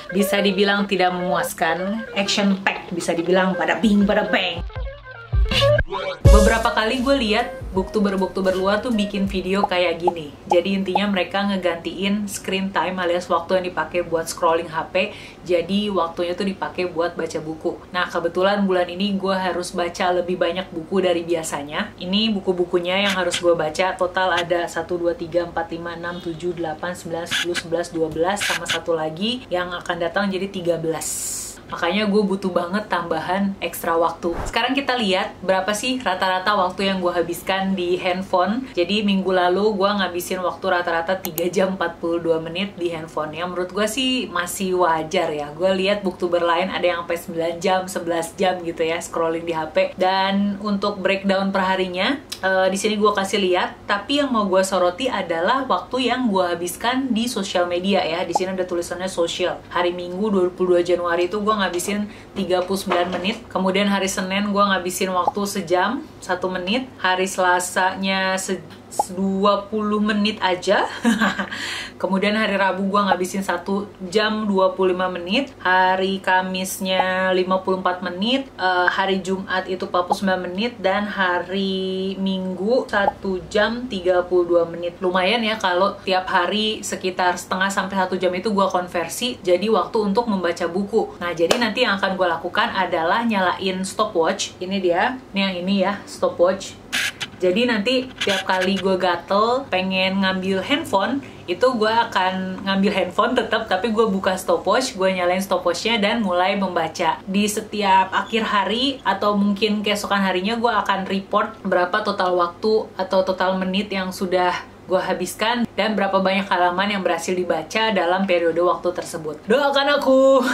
Bisa dibilang tidak memuaskan, action pack bisa dibilang pada bing pada bang. Beberapa kali gue lihat booktuber luar tuh bikin video kayak gini. Jadi intinya mereka ngegantiin screen time alias waktu yang dipakai buat scrolling HP. Jadi waktunya tuh dipakai buat baca buku. Nah kebetulan bulan ini gue harus baca lebih banyak buku dari biasanya. Ini buku-bukunya yang harus gue baca. Total ada 1, 2, 3, 4, 5, 6, 7, 8, 9, 10, 11, 12. Sama satu lagi yang akan datang jadi 13. Makanya gue butuh banget tambahan ekstra waktu. Sekarang kita lihat berapa sih rata-rata waktu yang gue habiskan di handphone. Jadi minggu lalu gue ngabisin waktu rata-rata 3 jam 42 menit di handphone. Yang menurut gue sih masih wajar ya. Gue lihat booktuber lain ada yang sampai 9 jam, 11 jam gitu ya scrolling di HP. Dan untuk breakdown per harinya, di sini gue kasih lihat. Tapi yang mau gue soroti adalah waktu yang gue habiskan di sosial media ya. Di sini ada tulisannya social. Hari Minggu 22 Januari itu gue ngabisin 39 menit. Kemudian hari Senin gue ngabisin waktu sejam 1 menit. Hari Selasanya 20 menit aja. Kemudian hari Rabu gue ngabisin 1 jam 25 menit. Hari Kamisnya 54 menit. Hari Jumat itu 49 menit. Dan hari Minggu 1 jam 32 menit. Lumayan ya kalau tiap hari sekitar setengah sampai 1 jam itu gue konversi jadi waktu untuk membaca buku. Nah jadi nanti yang akan gue lakukan adalah nyalain stopwatch. Ini dia, ini yang ini ya, stopwatch. Jadi nanti tiap kali gue gatel pengen ngambil handphone, itu gue akan ngambil handphone tetap, tapi gue buka stopwatch, gue nyalain stopwatchnya dan mulai membaca. Di setiap akhir hari atau mungkin keesokan harinya gue akan report berapa total waktu atau total menit yang sudah gue habiskan dan berapa banyak halaman yang berhasil dibaca dalam periode waktu tersebut. Doakan aku!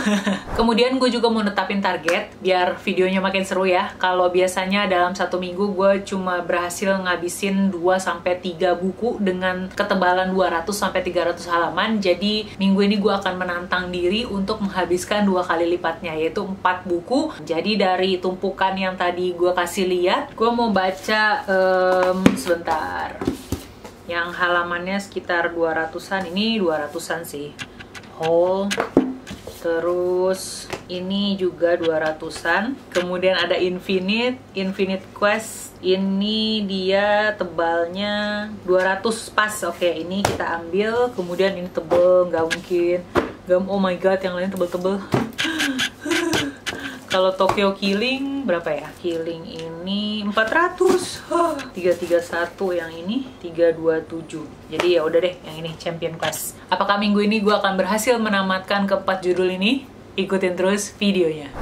Kemudian gue juga mau netapin target biar videonya makin seru ya. Kalau biasanya dalam 1 minggu gue cuma berhasil ngabisin 2-3 buku dengan ketebalan 200-300 halaman. Jadi minggu ini gue akan menantang diri untuk menghabiskan 2 kali lipatnya, yaitu 4 buku. Jadi dari tumpukan yang tadi gue kasih lihat, gue mau baca sebentar. Yang halamannya sekitar 200-an, ini 200-an sih. Whole. Terus ini juga 200-an. Kemudian ada Infinite Quest. Ini dia tebalnya 200 pas. Oke, ini kita ambil. Kemudian ini tebel, nggak mungkin. Oh my god, yang lain tebel-tebel. Kalau Tokyo Killing berapa ya? Killing ini 400. 331 yang ini 327. Jadi ya udah deh, yang ini Champion Quest. Apakah minggu ini gue akan berhasil menamatkan keempat judul ini? Ikutin terus videonya.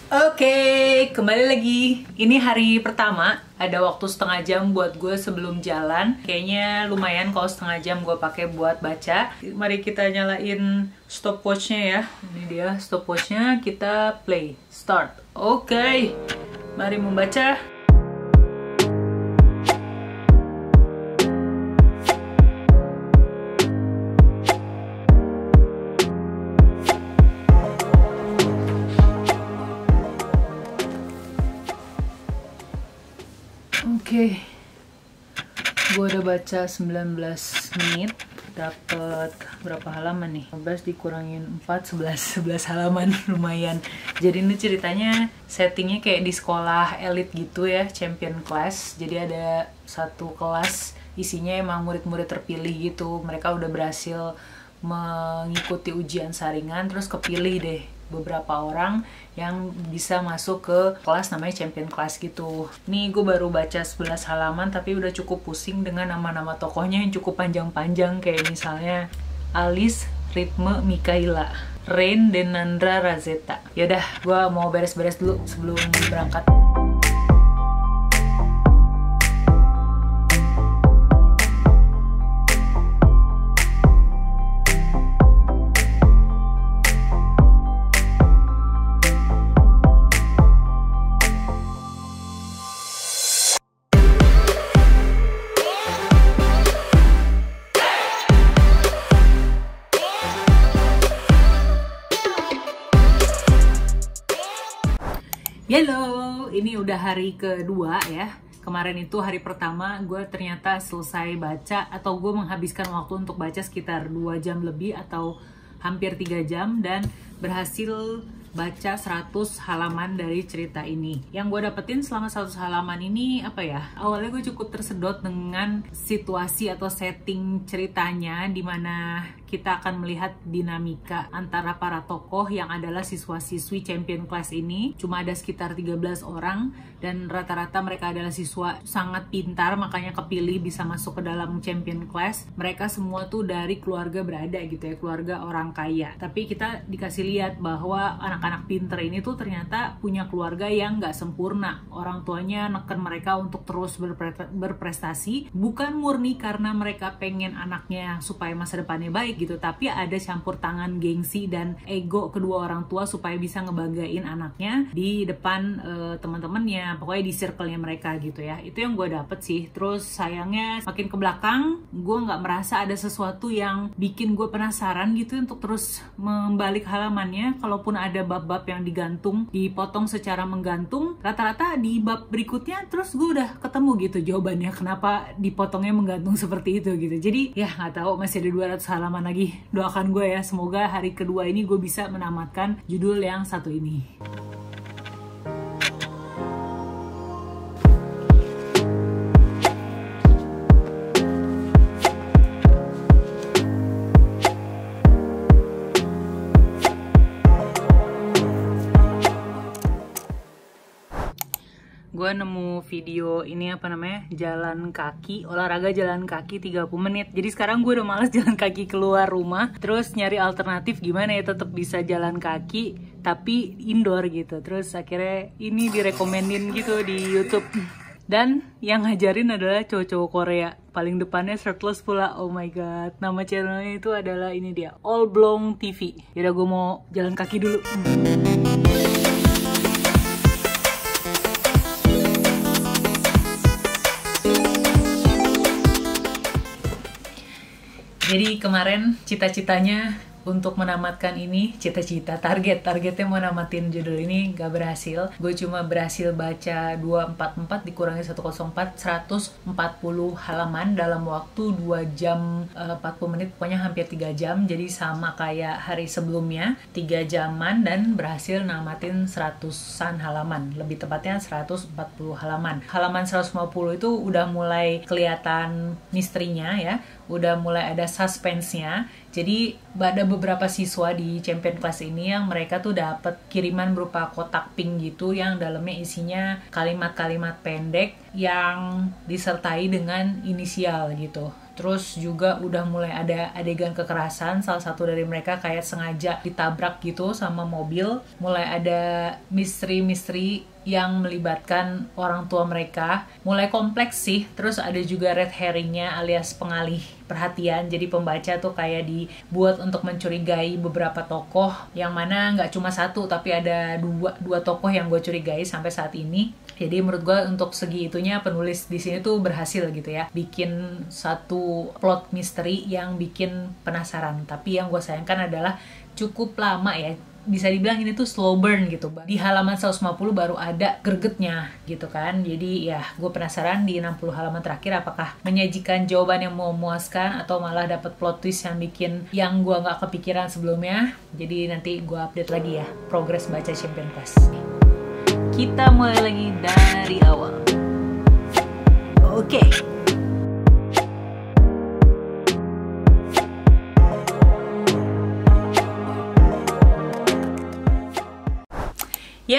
Oke, kembali lagi. Ini hari pertama, ada waktu setengah jam buat gue sebelum jalan. Kayaknya lumayan kalau setengah jam gue pakai buat baca. Mari kita nyalain stopwatchnya ya. Ini dia stopwatchnya, kita play, start. Oke, mari membaca. Oke, gue udah baca 19 menit, dapat berapa halaman nih? 15 dikurangin 4, 11 halaman, lumayan. Jadi ini ceritanya settingnya kayak di sekolah elit gitu ya, Champion Class. Jadi ada satu kelas isinya emang murid-murid terpilih gitu. Mereka udah berhasil mengikuti ujian saringan, terus kepilih deh beberapa orang yang bisa masuk ke kelas namanya Champion Class gitu. Nih gue baru baca 11 halaman tapi udah cukup pusing dengan nama-nama tokohnya yang cukup panjang-panjang, kayak misalnya Alice Ritme Mikaela, Rain Denandra Razeta. Yaudah, gue mau beres-beres dulu sebelum berangkat. Halo, ini udah hari kedua ya. Kemarin itu hari pertama gue ternyata selesai baca atau gue menghabiskan waktu untuk baca sekitar 2 jam lebih atau hampir 3 jam dan berhasil baca 100 halaman dari cerita ini. Yang gue dapetin selama 100 halaman ini apa ya? Awalnya gue cukup tersedot dengan situasi atau setting ceritanya, dimana kita akan melihat dinamika antara para tokoh yang adalah siswa-siswi champion class ini. Cuma ada sekitar 13 orang dan rata-rata mereka adalah siswa sangat pintar, makanya kepilih bisa masuk ke dalam champion class. Mereka semua tuh dari keluarga berada gitu ya, keluarga orang kaya. Tapi kita dikasih lihat bahwa anak-anak pintar ini tuh ternyata punya keluarga yang nggak sempurna. Orang tuanya neken mereka untuk terus berprestasi, bukan murni karena mereka pengen anaknya supaya masa depannya baik gitu, tapi ada campur tangan gengsi dan ego kedua orang tua supaya bisa ngebanggain anaknya di depan teman-temannya, pokoknya di circle-nya mereka gitu ya. Itu yang gue dapet sih. Terus sayangnya makin ke belakang gue nggak merasa ada sesuatu yang bikin gue penasaran gitu untuk terus membalik halamannya. Kalaupun ada bab-bab yang digantung, dipotong secara menggantung, rata-rata di bab berikutnya terus gue udah ketemu gitu jawabannya kenapa dipotongnya menggantung seperti itu gitu. Jadi ya nggak tahu, masih ada 200 halaman lagi. Doakan gue ya, semoga hari kedua ini gue bisa menamatkan judul yang satu ini. Gue nemu video ini apa namanya, jalan kaki, olahraga jalan kaki 30 menit. Jadi sekarang gue udah males jalan kaki keluar rumah, terus nyari alternatif gimana ya tetap bisa jalan kaki tapi indoor gitu. Terus akhirnya ini direkomendin gitu di YouTube. Dan yang ngajarin adalah cowok-cowok Korea. Paling depannya shirtless pula. Oh my god. Nama channelnya itu adalah ini dia, All Blong TV. Yaudah gue mau jalan kaki dulu. Jadi kemarin cita-citanya untuk menamatkan ini, targetnya mau namatin judul ini gak berhasil. Gue cuma berhasil baca 244 dikurangi 104, 140 halaman dalam waktu 2 jam 40 menit, pokoknya hampir 3 jam. Jadi sama kayak hari sebelumnya, 3 jaman, dan berhasil namatin 100-an halaman, lebih tepatnya 140 halaman. Halaman 150 itu udah mulai kelihatan misterinya ya, udah mulai ada suspense-nya. Jadi ada beberapa siswa di champion class ini yang mereka tuh dapet kiriman berupa kotak pink gitu yang dalamnya isinya kalimat-kalimat pendek yang disertai dengan inisial gitu. Terus juga udah mulai ada adegan kekerasan, salah satu dari mereka kayak sengaja ditabrak gitu sama mobil. Mulai ada misteri-misteri yang melibatkan orang tua mereka. Mulai kompleks sih, terus ada juga red herringnya alias pengalih perhatian. Jadi pembaca tuh kayak dibuat untuk mencurigai beberapa tokoh, yang mana nggak cuma satu, tapi ada dua tokoh yang gue curigai sampai saat ini. Jadi menurut gue untuk segi itunya penulis di sini tuh berhasil gitu ya, bikin satu plot misteri yang bikin penasaran. Tapi yang gue sayangkan adalah cukup lama ya. Bisa dibilang ini tuh slow burn gitu. Di halaman 150 baru ada gregetnya gitu kan. Jadi ya gue penasaran di 60 halaman terakhir apakah menyajikan jawaban yang memuaskan atau malah dapat plot twist yang bikin yang gue nggak kepikiran sebelumnya. Jadi nanti gue update lagi ya progres baca Champion Class. Kita mulai lagi dari awal. Oke.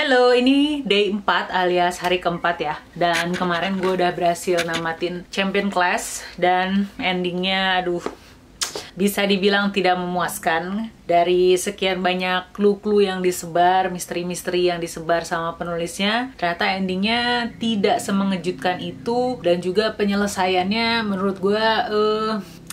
Halo, ini day 4 alias hari keempat ya. Dan kemarin gue udah berhasil namatin Champion Class. Dan endingnya aduh, bisa dibilang tidak memuaskan. Dari sekian banyak clue-clue yang disebar, misteri-misteri yang disebar sama penulisnya, ternyata endingnya tidak semengejutkan itu. Dan juga penyelesaiannya menurut gue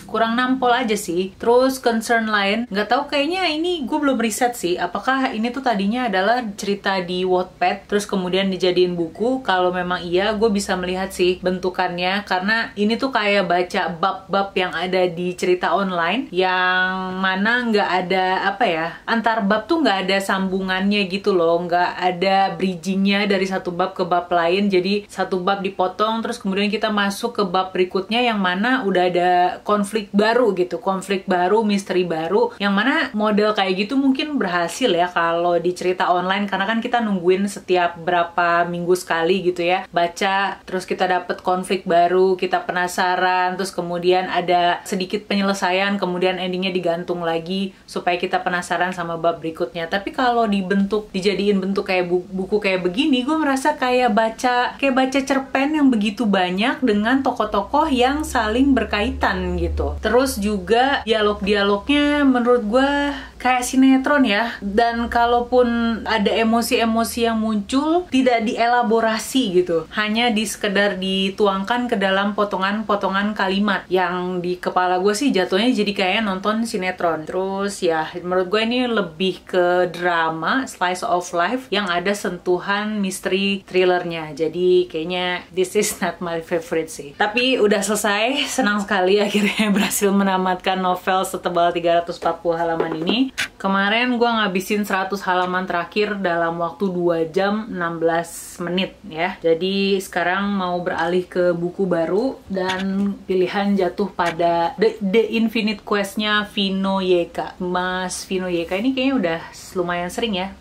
kurang nampol aja sih. Terus concern lain, nggak tahu, kayaknya ini gue belum riset sih, apakah ini tuh tadinya adalah cerita di Wattpad terus kemudian dijadiin buku. Kalau memang iya, gue bisa melihat sih bentukannya, karena ini tuh kayak baca bab-bab yang ada di cerita online yang mana nggak ada apa ya, antar bab tuh nggak ada sambungannya gitu loh, nggak ada bridgingnya dari satu bab ke bab lain. Jadi satu bab dipotong terus kemudian kita masuk ke bab berikutnya yang mana udah ada konflik konflik baru gitu, konflik baru, misteri baru, yang mana model kayak gitu mungkin berhasil ya kalau di cerita online, karena kan kita nungguin setiap berapa minggu sekali gitu ya, baca, terus kita dapet konflik baru, kita penasaran, terus kemudian ada sedikit penyelesaian, kemudian endingnya digantung lagi supaya kita penasaran sama bab berikutnya. Tapi kalau dijadiin bentuk kayak buku kayak begini, gue merasa kayak baca cerpen yang begitu banyak dengan tokoh-tokoh yang saling berkaitan gitu. Terus juga dialog-dialognya menurut gue kayak sinetron ya, dan kalaupun ada emosi-emosi yang muncul tidak dielaborasi gitu, hanya sekedar dituangkan ke dalam potongan-potongan kalimat yang di kepala gue sih jatuhnya jadi kayak nonton sinetron. Terus ya menurut gue ini lebih ke drama, slice of life yang ada sentuhan misteri thrillernya, jadi kayaknya this is not my favorite sih. Tapi udah selesai, senang sekali akhirnya berhasil menamatkan novel setebal 340 halaman ini. Kemarin gue ngabisin 100 halaman terakhir dalam waktu 2 jam 16 menit ya. Jadi sekarang mau beralih ke buku baru dan pilihan jatuh pada The Infinite Quest-nya Vino Yeka. Mas Vino Yeka ini kayaknya udah lumayan sering ya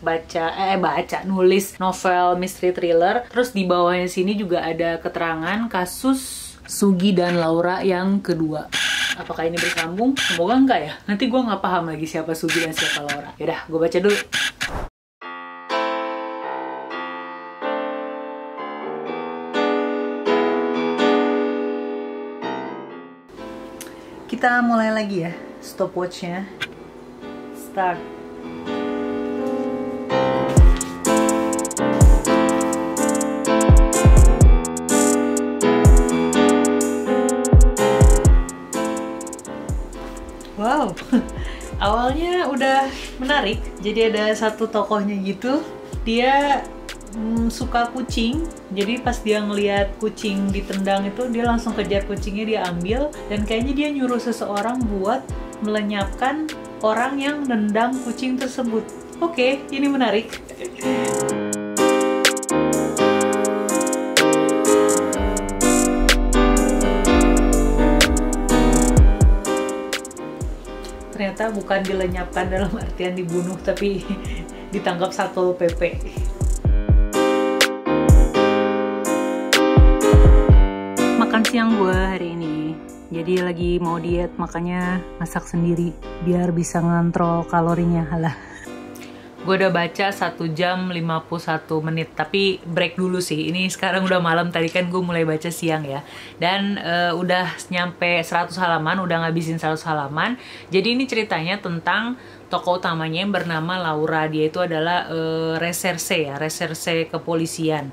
nulis novel mystery thriller. Terus di bawahnya sini juga ada keterangan kasus Sugi dan Laura yang kedua. Apakah ini bersambung? Semoga enggak ya. Nanti gue nggak paham lagi siapa Sugi dan siapa Laura. Yaudah, gue baca dulu. Kita mulai lagi ya, stopwatch-nya. Start. Wow, awalnya udah menarik. Jadi ada satu tokohnya gitu, dia suka kucing. Jadi pas dia ngelihat kucing ditendang itu, dia langsung kejar kucingnya, dia ambil, dan kayaknya dia nyuruh seseorang buat melenyapkan orang yang nendang kucing tersebut. Oke, ini menarik. Ternyata bukan dilenyapkan dalam artian dibunuh, tapi ditangkap Satpol PP. Makan siang gue hari ini, jadi lagi mau diet, makanya masak sendiri biar bisa ngontrol kalorinya. Halah. Gue udah baca 1 jam 51 menit, tapi break dulu sih. Ini sekarang udah malam, tadi kan gue mulai baca siang ya. Dan udah nyampe 100 halaman, udah ngabisin 100 halaman. Jadi ini ceritanya tentang tokoh utamanya yang bernama Laura. Dia itu adalah reserse kepolisian.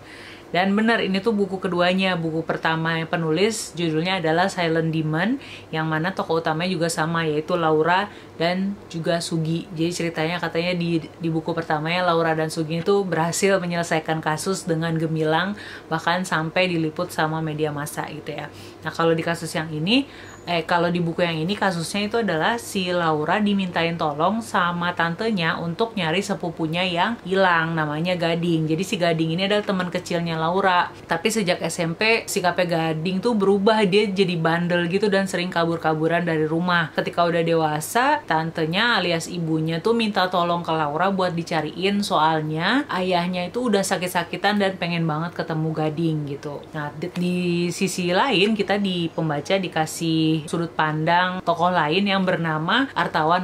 Dan benar, ini tuh buku keduanya. Buku pertama yang penulis judulnya adalah Silent Demon, yang mana tokoh utamanya juga sama, yaitu Laura dan juga Sugi. Jadi ceritanya katanya di buku pertamanya Laura dan Sugi itu berhasil menyelesaikan kasus dengan gemilang, bahkan sampai diliput sama media massa gitu ya. Nah kalau di kasus yang ini, kalau di buku yang ini kasusnya itu adalah si Laura dimintain tolong sama tantenya untuk nyari sepupunya yang hilang, namanya Gading. Jadi si Gading ini adalah teman kecilnya Laura. Tapi sejak SMP sikapnya Gading tuh berubah, dia jadi bandel gitu dan sering kabur-kaburan dari rumah. Ketika udah dewasa, tantenya alias ibunya tuh minta tolong ke Laura buat dicariin, soalnya ayahnya itu udah sakit-sakitan dan pengen banget ketemu Gading gitu. Nah di sisi lain kita di pembaca dikasih sudut pandang tokoh lain yang bernama Artawan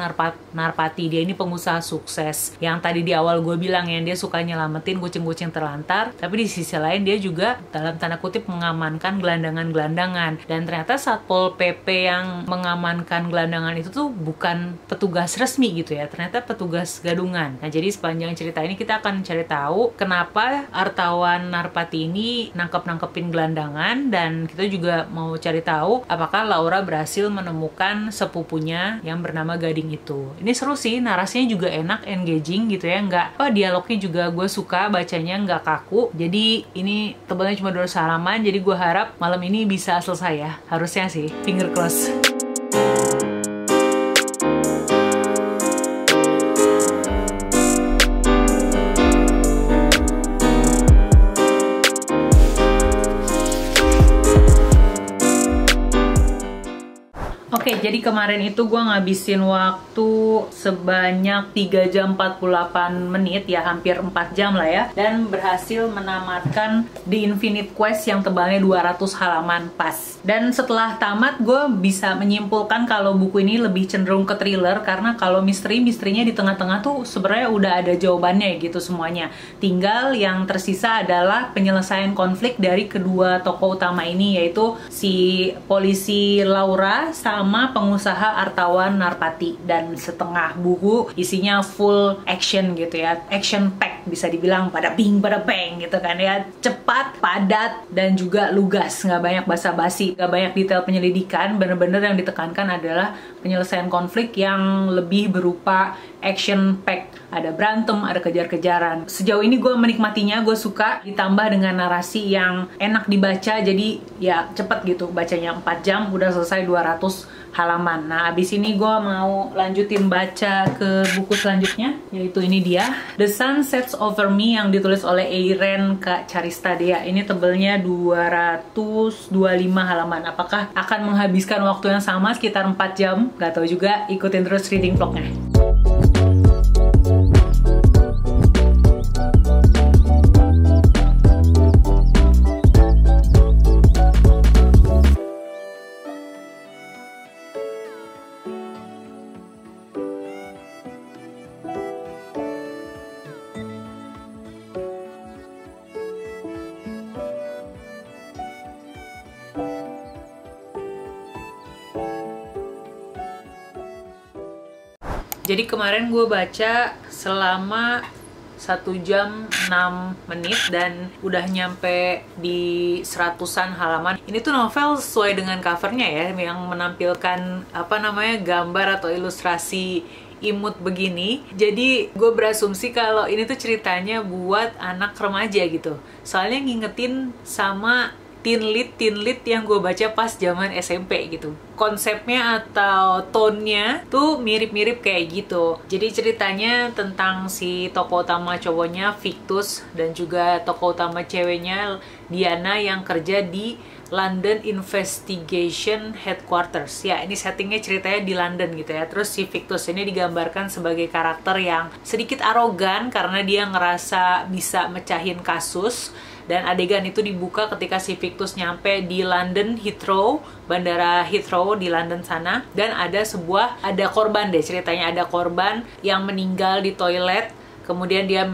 Narpati. Dia ini pengusaha sukses yang tadi di awal gue bilang ya, dia suka nyelamatin kucing-kucing terlantar, tapi di sisi lain dia juga dalam tanda kutip mengamankan gelandangan-gelandangan. Dan ternyata Satpol PP yang mengamankan gelandangan itu tuh bukan petugas resmi gitu ya, ternyata petugas gadungan. Nah jadi sepanjang cerita ini kita akan cari tahu kenapa Artawan Narpati ini nangkep-nangkepin gelandangan, dan kita juga mau cari tahu apakah Laura berhasil menemukan sepupunya yang bernama Gading itu. Ini seru sih, narasinya juga enak, engaging gitu ya, dialognya juga gue suka bacanya, nggak kaku. Jadi ini tebalnya cuma 200 halaman, jadi gue harap malam ini bisa selesai ya, harusnya sih, finger cross. Oke, jadi kemarin itu gue ngabisin waktu sebanyak 3 jam 48 menit ya, hampir 4 jam lah ya, dan berhasil menamatkan The Infinite Quest yang tebalnya 200 halaman pas. Dan setelah tamat gue bisa menyimpulkan kalau buku ini lebih cenderung ke thriller, karena kalau misterinya di tengah-tengah tuh sebenarnya udah ada jawabannya gitu semuanya. Tinggal yang tersisa adalah penyelesaian konflik dari kedua tokoh utama ini, yaitu si polisi Laura sama pengusaha Artawan Narpati. Dan setengah buku isinya full action gitu ya, action pack bisa dibilang, pada bing pada bang gitu kan ya, cepat, padat, dan juga lugas, nggak banyak basa-basi, nggak banyak detail penyelidikan. Bener-bener yang ditekankan adalah penyelesaian konflik yang lebih berupa action pack, ada berantem, ada kejar-kejaran. Sejauh ini gue menikmatinya, gue suka, ditambah dengan narasi yang enak dibaca, jadi ya cepet gitu bacanya, 4 jam udah selesai 200 halaman. Nah, abis ini gue mau lanjutin baca ke buku selanjutnya, yaitu ini dia, The Sun Sets Over Me, yang ditulis oleh Eiren K. Carista Dea. Ini tebelnya 225 halaman. Apakah akan menghabiskan waktu yang sama sekitar 4 jam? Gak tahu juga, ikutin terus reading vlognya. Jadi kemarin gue baca selama 1 jam 6 menit dan udah nyampe di 100-an halaman. Ini tuh novel sesuai dengan covernya ya, yang menampilkan apa namanya, gambar atau ilustrasi imut begini. Jadi gue berasumsi kalau ini tuh ceritanya buat anak remaja gitu. Soalnya ngingetin sama teen lead yang gue baca pas zaman SMP gitu. Konsepnya atau tone-nya tuh mirip-mirip kayak gitu. Jadi ceritanya tentang si tokoh utama cowoknya Victus dan juga tokoh utama ceweknya Diana yang kerja di London Investigation Headquarters. Ya, ini settingnya ceritanya di London gitu ya. Terus si Victus ini digambarkan sebagai karakter yang sedikit arogan karena dia ngerasa bisa mecahin kasus. Dan adegan itu dibuka ketika si Victus nyampe di London Heathrow, bandara Heathrow di London sana. Dan ada korban deh, ceritanya ada korban yang meninggal di toilet. Kemudian dia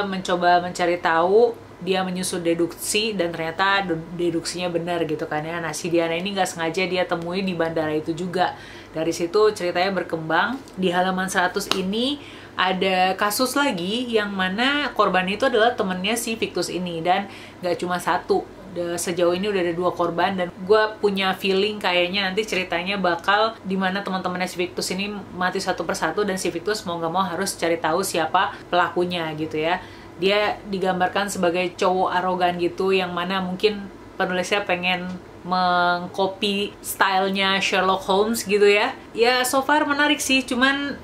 mencoba mencari tahu, dia menyusun deduksi, dan ternyata deduksinya benar gitu kan ya. Nah, si Diana ini nggak sengaja dia temui di bandara itu juga. Dari situ ceritanya berkembang. Di halaman 100 ini ada kasus lagi yang mana korban itu adalah temennya si Victus ini, dan gak cuma satu. Sejauh ini udah ada 2 korban, dan gue punya feeling kayaknya nanti ceritanya bakal dimana teman-temannya si Victus ini mati satu persatu, dan si Victus mau gak mau harus cari tahu siapa pelakunya gitu ya. Dia digambarkan sebagai cowok arogan gitu, yang mana mungkin penulisnya pengen mengcopy stylenya Sherlock Holmes gitu ya. Ya so far menarik sih, cuman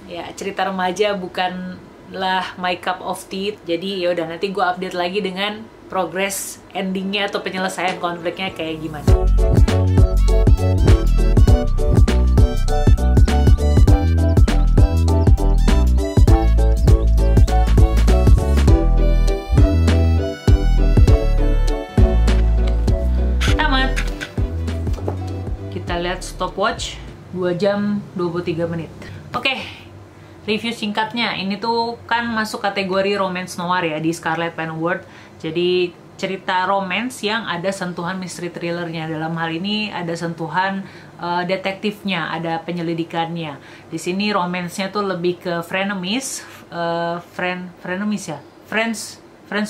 ya cerita remaja bukanlah my cup of tea. Jadi yaudah, nanti gue update lagi dengan progress endingnya atau penyelesaian konfliknya kayak gimana. Tamat. Kita lihat stopwatch, 2 jam 23 menit. Oke. Review singkatnya, ini tuh kan masuk kategori romance noir ya di Scarlet Pen Award. Jadi cerita romance yang ada sentuhan mystery thrillernya. Dalam hal ini ada sentuhan detektifnya, ada penyelidikannya. Di sini romance-nya tuh lebih ke frenemies, friends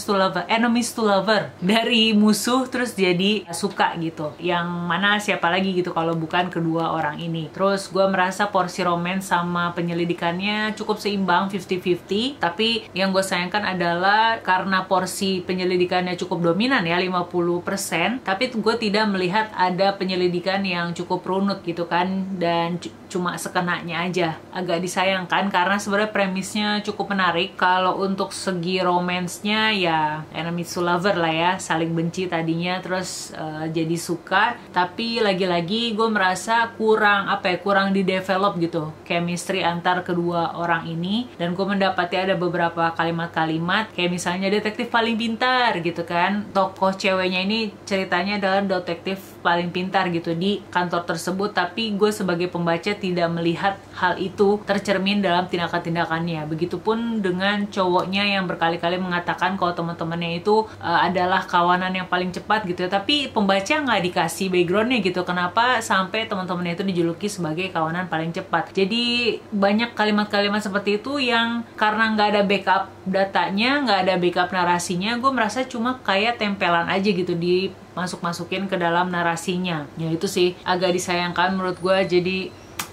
to lover, enemies to lover, dari musuh terus jadi suka gitu. Yang mana siapa lagi gitu kalau bukan kedua orang ini. Terus gue merasa porsi romance sama penyelidikannya cukup seimbang, 50-50. Tapi yang gue sayangkan adalah karena porsi penyelidikannya cukup dominan ya, 50%. Tapi gue tidak melihat ada penyelidikan yang cukup runut gitu kan, dan cuma sekenanya aja. Agak disayangkan karena sebenarnya premisnya cukup menarik. Kalau untuk segi romance-nya intinya ya enemies to lover lah ya, saling benci tadinya terus jadi suka, tapi lagi-lagi gue merasa kurang kurang di develop gitu chemistry antar kedua orang ini. Dan gue mendapati ada beberapa kalimat-kalimat kayak misalnya detektif paling pintar gitu kan, tokoh ceweknya ini ceritanya adalah detektif paling pintar gitu di kantor tersebut, tapi gue sebagai pembaca tidak melihat hal itu tercermin dalam tindakan-tindakannya. Begitupun dengan cowoknya yang berkali-kali mengatakan kalau teman-temannya itu adalah kawanan yang paling cepat gitu ya, tapi pembaca nggak dikasih backgroundnya gitu, kenapa sampai teman-temannya itu dijuluki sebagai kawanan paling cepat. Jadi banyak kalimat-kalimat seperti itu yang karena nggak ada backup datanya, nggak ada backup narasinya, gue merasa cuma kayak tempelan aja gitu di masukin ke dalam narasinya. Ya itu sih agak disayangkan menurut gue. Jadi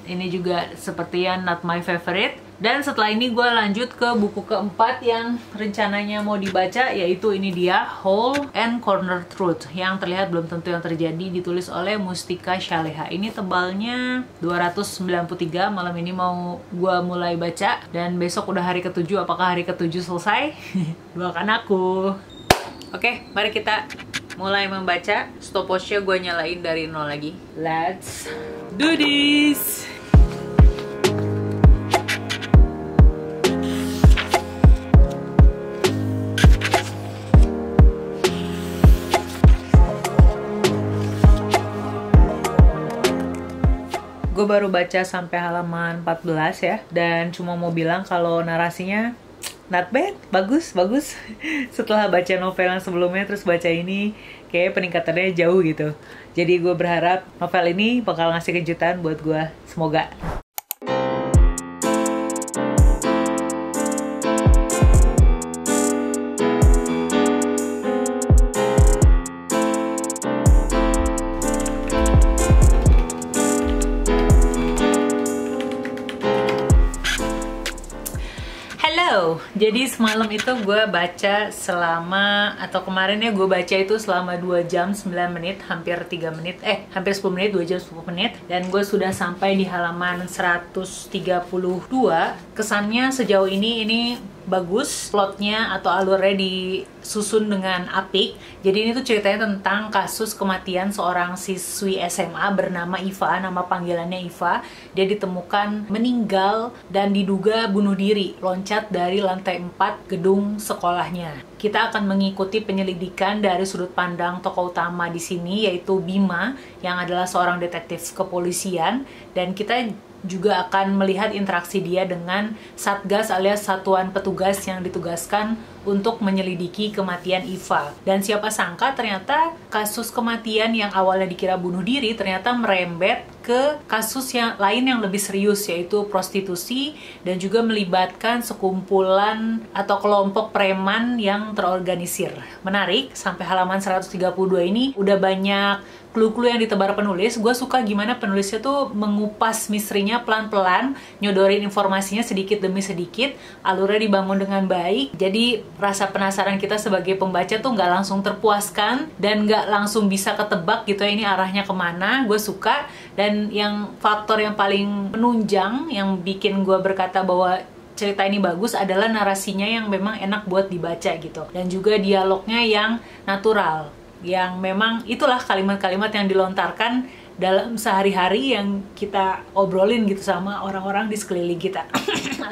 ini juga seperti yang not my favorite. Dan setelah ini gue lanjut ke buku keempat yang rencananya mau dibaca, yaitu ini dia, Whole and Corner Truth, yang terlihat belum tentu yang terjadi, ditulis oleh Mustika Shaleha. Ini tebalnya 293, malam ini mau gue mulai baca, dan besok udah hari ke-7, apakah hari ke-7 selesai? Doakan aku. Oke, mari kita mulai membaca. Stopwatch-nya gue nyalain dari 0 lagi. Let's do this! Gue baru baca sampai halaman 14 ya, dan cuma mau bilang kalau narasinya not bad, bagus. Setelah baca novel yang sebelumnya terus baca ini, kayak peningkatannya jauh gitu. Jadi gue berharap novel ini bakal ngasih kejutan buat gue, semoga. Jadi semalam itu gue baca selama, atau kemarin ya gue baca itu selama 2 jam 9 menit, hampir 3 menit, hampir 10 menit, 2 jam 10 menit. Dan gue sudah sampai di halaman 132. Kesannya sejauh ini bagus, plotnya atau alurnya disusun dengan apik. Jadi ini tuh ceritanya tentang kasus kematian seorang siswi SMA bernama Iva, nama panggilannya Iva. Dia ditemukan meninggal dan diduga bunuh diri, loncat dari lantai 4 gedung sekolahnya. Kita akan mengikuti penyelidikan dari sudut pandang tokoh utama di sini, yaitu Bima, yang adalah seorang detektif kepolisian, dan kita juga akan melihat interaksi dia dengan Satgas alias satuan petugas yang ditugaskan untuk menyelidiki kematian Iva. Dan siapa sangka ternyata kasus kematian yang awalnya dikira bunuh diri ternyata merembet ke kasus yang lain yang lebih serius, yaitu prostitusi, dan juga melibatkan sekumpulan atau kelompok preman yang terorganisir. Menarik, sampai halaman 132 ini udah banyak clue-clue yang ditebar penulis. Gue suka gimana penulisnya tuh mengupas misterinya pelan-pelan, nyodorin informasinya sedikit demi sedikit, alurnya dibangun dengan baik. Jadi rasa penasaran kita sebagai pembaca tuh nggak langsung terpuaskan dan nggak langsung bisa ketebak gitu ya ini arahnya kemana. Gue suka. Dan yang faktor yang paling menunjang yang bikin gue berkata bahwa cerita ini bagus adalah narasinya yang memang enak buat dibaca gitu, dan juga dialognya yang natural, yang memang itulah kalimat-kalimat yang dilontarkan dalam sehari-hari yang kita obrolin gitu sama orang-orang di sekeliling kita.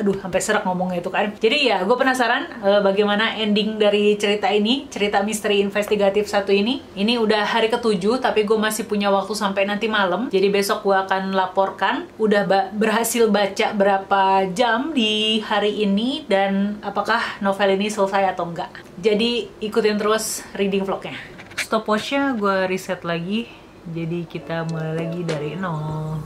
Aduh, sampai serak ngomongnya itu kan. Jadi ya, gue penasaran bagaimana ending dari cerita ini, cerita misteri investigatif satu ini. Ini udah hari ke-7, tapi gue masih punya waktu sampai nanti malam. Jadi besok gue akan laporkan udah berhasil baca berapa jam di hari ini, dan apakah novel ini selesai atau enggak. Jadi ikutin terus reading vlognya. Stopwatch-nya gue reset lagi. Jadi kita mulai lagi dari 0.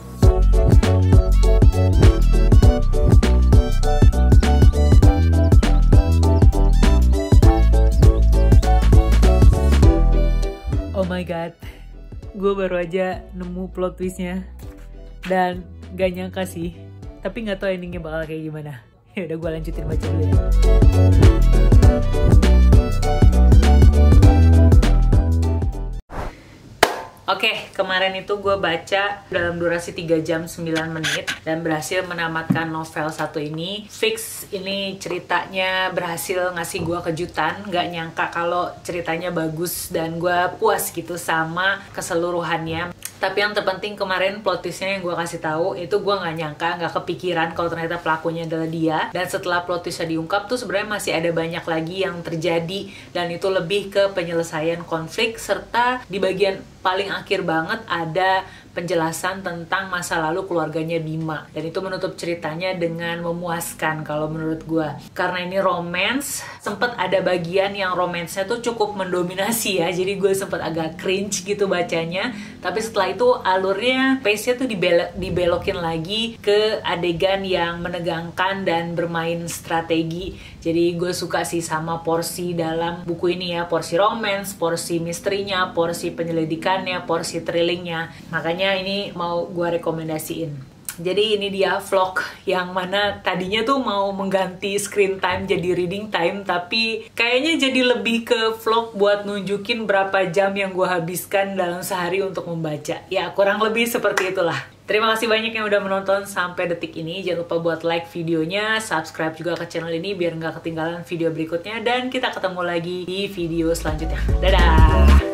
Oh my god, gue baru aja nemu plot twistnya dan gak nyangka sih, tapi gak tahu endingnya bakal kayak gimana. Ya udah, gue lanjutin baca dulu ya. Oke, kemarin itu gue baca dalam durasi 3 jam 9 menit dan berhasil menamatkan novel satu ini. Fix ini ceritanya berhasil ngasih gue kejutan, gak nyangka kalau ceritanya bagus dan gue puas gitu sama keseluruhannya. Tapi yang terpenting kemarin plot twistnya yang gue kasih tahu itu gue nggak nyangka, nggak kepikiran kalau ternyata pelakunya adalah dia. Dan setelah plot twistnya diungkap tuh sebenarnya masih ada banyak lagi yang terjadi dan itu lebih ke penyelesaian konflik, serta di bagian paling akhir banget ada penjelasan tentang masa lalu keluarganya Bima, dan itu menutup ceritanya dengan memuaskan kalau menurut gue. Karena ini romance, sempet ada bagian yang romansnya tuh cukup mendominasi ya, jadi gue sempet agak cringe gitu bacanya. Tapi setelah itu alurnya, pace-nya tuh dibelokin lagi ke adegan yang menegangkan dan bermain strategi. Jadi gue suka sih sama porsi dalam buku ini ya, porsi romance, porsi misterinya, porsi penyelidikannya, porsi thrillingnya. Makanya ini mau gue rekomendasiin. Jadi ini dia vlog yang mana tadinya tuh mau mengganti screen time jadi reading time, tapi kayaknya jadi lebih ke vlog buat nunjukin berapa jam yang gue habiskan dalam sehari untuk membaca. Ya kurang lebih seperti itulah. Terima kasih banyak yang udah menonton sampai detik ini. Jangan lupa buat like videonya, subscribe juga ke channel ini biar nggak ketinggalan video berikutnya, dan kita ketemu lagi di video selanjutnya. Dadah!